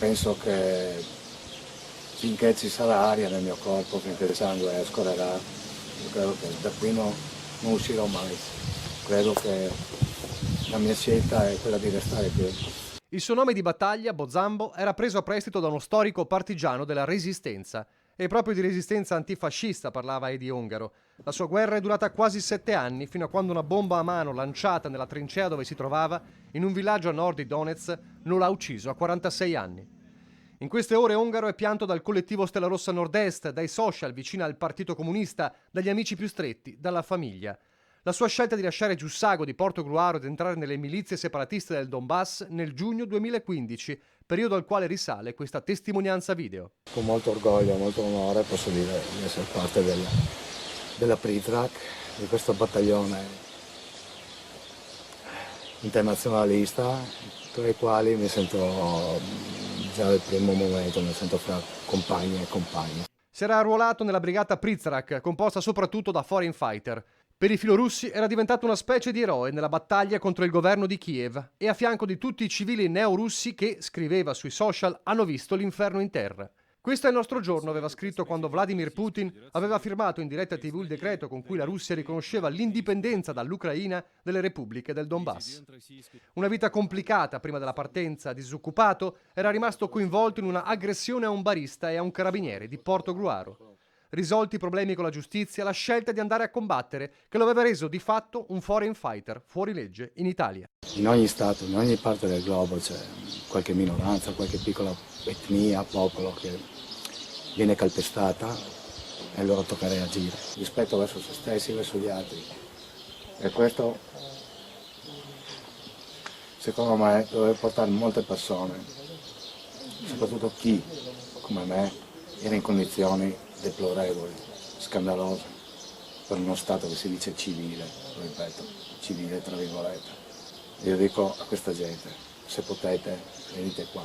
penso che finché ci sarà aria nel mio corpo, finché il sangue scorrerà, io credo che da qui non uscirò mai. Credo che la mia scelta è quella di restare qui. Il suo nome di battaglia, Bozambo, era preso a prestito da uno storico partigiano della Resistenza. E proprio di resistenza antifascista parlava Eddie Ongaro. La sua guerra è durata quasi 7 anni, fino a quando una bomba a mano lanciata nella trincea dove si trovava, in un villaggio a nord di Donetsk, non l'ha ucciso a 46 anni. In queste ore Ongaro è pianto dal collettivo Stella Rossa Nord-Est, dai social vicino al Partito Comunista, dagli amici più stretti, dalla famiglia. La sua scelta di lasciare Giussago di Portogruaro ed entrare nelle milizie separatiste del Donbass nel giugno 2015, periodo al quale risale questa testimonianza video. Con molto orgoglio, molto onore posso dire di essere parte della Prizrak, di questo battaglione internazionalista, tra i quali mi sento già dal primo momento, mi sento fra compagni e compagni. Si era arruolato nella brigata Prizrak, composta soprattutto da foreign fighter. Per i filorussi era diventato una specie di eroe nella battaglia contro il governo di Kiev e a fianco di tutti i civili neorussi che, scriveva sui social, hanno visto l'inferno in terra. Questo è il nostro giorno, aveva scritto quando Vladimir Putin aveva firmato in diretta TV il decreto con cui la Russia riconosceva l'indipendenza dall'Ucraina delle repubbliche del Donbass. Una vita complicata prima della partenza, disoccupato, era rimasto coinvolto in una aggressione a un barista e a un carabiniere di Portogruaro. Risolti i problemi con la giustizia, la scelta di andare a combattere, che lo aveva reso di fatto un foreign fighter, fuori legge, in Italia. In ogni stato, in ogni parte del globo c'è qualche minoranza, qualche piccola etnia, popolo che viene calpestata e a loro tocca reagire. Rispetto verso se stessi, verso gli altri. E questo, secondo me, doveva portare molte persone, soprattutto chi, come me, era in condizioni deplorevoli, scandalose, per uno Stato che si dice civile, lo ripeto, civile tra virgolette. Io dico a questa gente, se potete, venite qua.